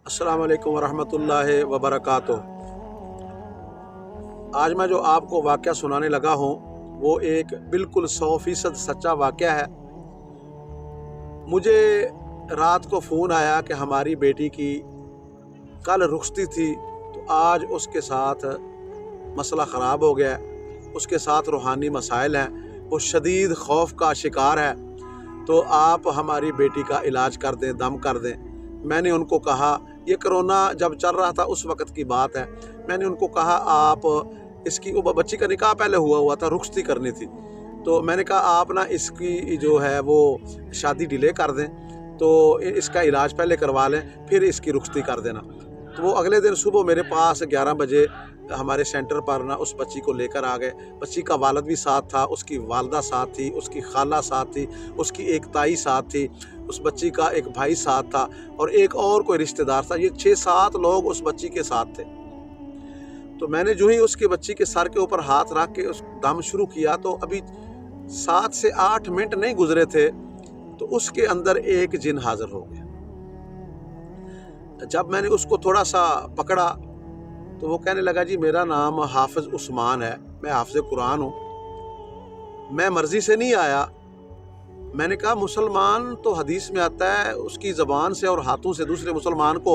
अस्सलाम वालेकुम वरहमतुल्लाहि वबरकातुह। आज मैं जो आपको वाक़या सुनाने लगा हूँ वो एक बिल्कुल 100% सच्चा वाक़या है। मुझे रात को फ़ोन आया कि हमारी बेटी की कल रुखसती थी, तो आज उसके साथ मसला ख़राब हो गया है, उसके साथ रूहानी मसाइल हैं, वो शदीद खौफ का शिकार है, तो आप हमारी बेटी का इलाज कर दें, दम कर दें। मैंने उनको कहा, ये कोरोना जब चल रहा था उस वक़्त की बात है, मैंने उनको कहा आप इसकी वो बच्ची का निकाह पहले हुआ था, रुखसती करनी थी, तो मैंने कहा आप ना इसकी जो है वो शादी डिले कर दें, तो इसका इलाज पहले करवा लें, फिर इसकी रुखसती कर देना। तो वो अगले दिन सुबह मेरे पास 11 बजे हमारे सेंटर पर ना उस बच्ची को लेकर आ गए। बच्ची का वालिद भी साथ था, उसकी वालदा साथ थी, उसकी खाला साथ थी, उसकी एक ताई साथ थी, उस बच्ची का एक भाई साथ था और एक और कोई रिश्तेदार था। ये 6-7 लोग उस बच्ची के साथ थे। तो मैंने जो ही उसके बच्ची के सर के ऊपर हाथ रख के उस दम शुरू किया, तो अभी 7 से 8 मिनट नहीं गुजरे थे तो उसके अंदर एक जिन हाजिर हो गया। जब मैंने उसको थोड़ा सा पकड़ा तो वो कहने लगा, जी मेरा नाम हाफिज़ उस्मान है, मैं हाफिज़ कुरान हूँ, मैं मर्ज़ी से नहीं आया। मैंने कहा मुसलमान तो हदीस में आता है उसकी ज़बान से और हाथों से दूसरे मुसलमान को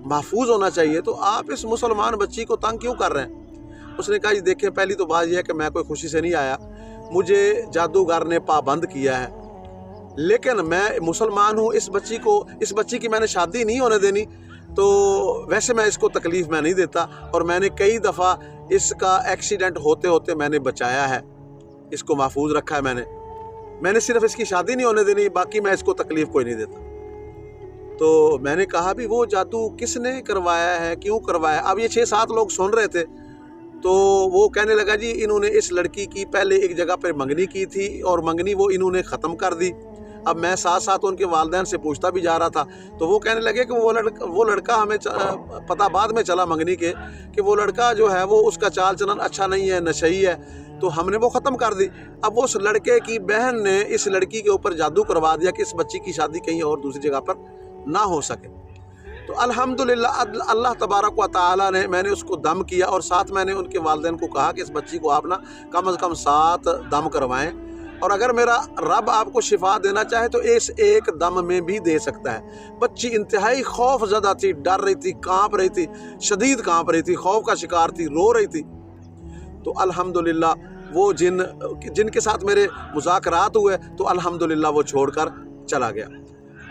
महफूज होना चाहिए, तो आप इस मुसलमान बच्ची को तंग क्यों कर रहे हैं? उसने कहा, जी देखिए पहली तो बात यह है कि मैं कोई खुशी से नहीं आया, मुझे जादूगर ने पाबंद किया है, लेकिन मैं मुसलमान हूँ, इस बच्ची की मैंने शादी नहीं होने देनी, तो वैसे मैं इसको तकलीफ़ मैं नहीं देता और मैंने कई दफ़ा इसका एक्सीडेंट होते होते मैंने बचाया है, इसको महफूज रखा है मैंने सिर्फ इसकी शादी नहीं होने देनी, बाकी मैं इसको तकलीफ़ कोई नहीं देता। तो मैंने कहा भी वो जादू किसने करवाया है, क्यों करवाया? अब ये 6-7 लोग सुन रहे थे, तो वो कहने लगा, जी इन्होंने इस लड़की की पहले एक जगह पर मंगनी की थी और मंगनी वो इन्होंने ख़त्म कर दी। अब मैं साथ साथ उनके वालिदैन से पूछता भी जा रहा था, तो वो कहने लगे कि वो लड़का हमें पता बाद में चला मंगनी के कि वो लड़का जो है वो उसका चाल चलन अच्छा नहीं है, नशई है, तो हमने वो ख़त्म कर दी। अब उस लड़के की बहन ने इस लड़की के ऊपर जादू करवा दिया कि इस बच्ची की शादी कहीं और दूसरी जगह पर ना हो सके। तो अल्हम्दुलिल्लाह अल्लाह तबारक व तआला ने, मैंने उसको दम किया और साथ मैंने उनके वालिदैन को कहा कि इस बच्ची को आप ना कम से कम 7 दम करवाएं, और अगर मेरा रब आपको शिफा देना चाहे तो इस एक दम में भी दे सकता है। बच्ची इंतहाई खौफ ज़दा थी, डर रही थी, काँप रही थी, शदीद काँप रही थी, खौफ का शिकार थी, रो रही थी। तो अल्हम्दुलिल्लाह वो जिनके साथ मेरे मुज़ाकरात हुए तो अल्हम्दुलिल्लाह वो छोड़कर चला गया।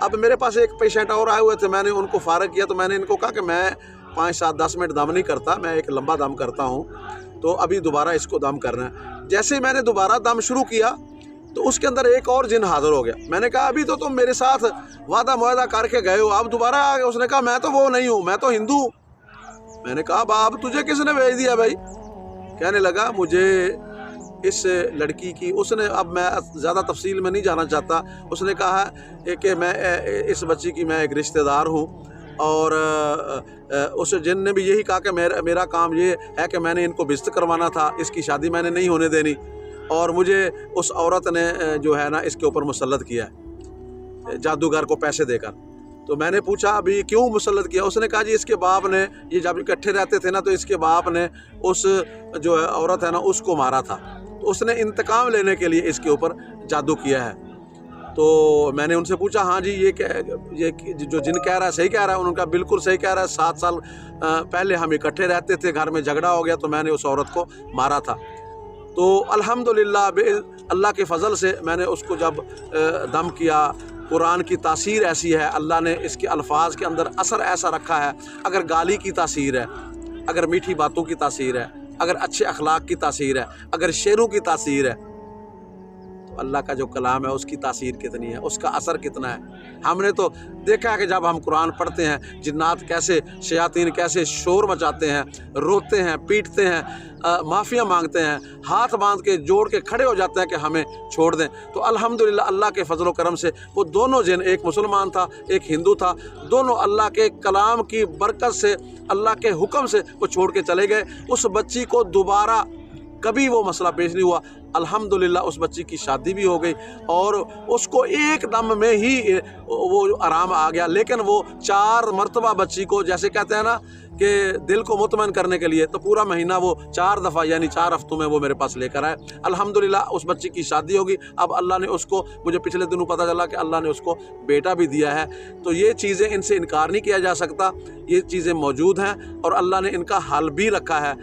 अब मेरे पास एक पेशेंट और आए हुए थे, मैंने उनको फ़ारग किया, तो मैंने इनको कहा कि मैं 5-7-10 मिनट दम नहीं करता, मैं एक लंबा दम करता हूँ, तो अभी दोबारा इसको दम करना है। जैसे ही मैंने दोबारा दम शुरू किया तो उसके अंदर एक और जिन हाजिर हो गया। मैंने कहा, अभी तो तुम मेरे साथ वादा मुआदा करके गए हो, अब दोबारा आ गए। उसने कहा, मैं तो वो नहीं हूँ, मैं तो हिंदू हूँ। मैंने कहा, बाप तुझे किसने भेज दिया भाई? कहने लगा, मुझे इस लड़की की, उसने, अब मैं ज़्यादा तफसील में नहीं जाना चाहता, उसने कहा कि मैं इस बच्ची की मैं एक रिश्तेदार हूँ, और उस जिन ने भी यही कहा कि मेरा काम ये है कि मैंने इनको बिस्त करवाना था, इसकी शादी मैंने नहीं होने देनी, और मुझे उस औरत ने जो है ना इसके ऊपर मुसल्लत किया है जादूगर को पैसे देकर। तो मैंने पूछा, अभी क्यों मुसल्लत किया? उसने कहा, जी इसके बाप ने, ये जब इकट्ठे रहते थे ना, तो इसके बाप ने उस जो है औरत है ना उसको मारा था, तो उसने इंतकाम लेने के लिए इसके ऊपर जादू किया है। तो मैंने उनसे पूछा, हाँ जी ये जो जिन कह रहा है सही कह रहा है? उन्होंने कहा, बिल्कुल सही कह रहा है, 7 साल पहले हम इकट्ठे रहते थे, घर में झगड़ा हो गया तो मैंने उस औरत को मारा था। तो अल्हम्दुलिल्लाह अल्लाह के फ़ज़ल से मैंने उसको जब दम किया, कुरान की तासीर ऐसी है, अल्लाह ने इसके अल्फाज के अंदर असर ऐसा रखा है, अगर गाली की तासीर है, अगर मीठी बातों की तासीर है, अगर अच्छे अखलाक की तासीर है, अगर शेरों की तासीर है, तो अल्लाह का जो कलाम है उसकी तासीर कितनी है, उसका असर कितना है। हमने तो देखा है कि जब हम कुरान पढ़ते हैं, जिन्नात कैसे, शयातीन कैसे शोर मचाते हैं, रोते हैं, पीटते हैं, माफ़िया मांगते हैं, हाथ बांध के जोड़ के खड़े हो जाते हैं कि हमें छोड़ दें। तो अल्हम्दुलिल्लाह अल्लाह के फजल करम से वो दोनों जिन, एक मुसलमान था एक हिंदू था, दोनों अल्लाह के कलाम की बरकत से, अल्लाह के हुक्म से वो छोड़ के चले गए। उस बच्ची को दोबारा کبھی وہ مسئلہ پیش نہیں ہوا۔ الحمدللہ اس بچی کی شادی بھی ہو گئی اور اس کو ایک دم میں ہی وہ آرام آ گیا، لیکن وہ 4 مرتبہ بچی کو، جیسے کہتے ہیں نا کہ دل کو مطمئن کرنے کے لیے، تو پورا مہینہ وہ 4 دفعہ یعنی 4 ہفتوں میں وہ میرے پاس لے کر آئے۔ الحمدللہ اس بچی کی شادی ہوگی، اب اللہ نے اس کو، مجھے پچھلے دنوں پتہ چلا کہ اللہ نے اس کو بیٹا بھی دیا ہے۔ تو یہ چیزیں ان سے انکار نہیں کیا جا سکتا، یہ چیزیں موجود ہیں اور اللہ نے ان کا حل بھی رکھا ہے۔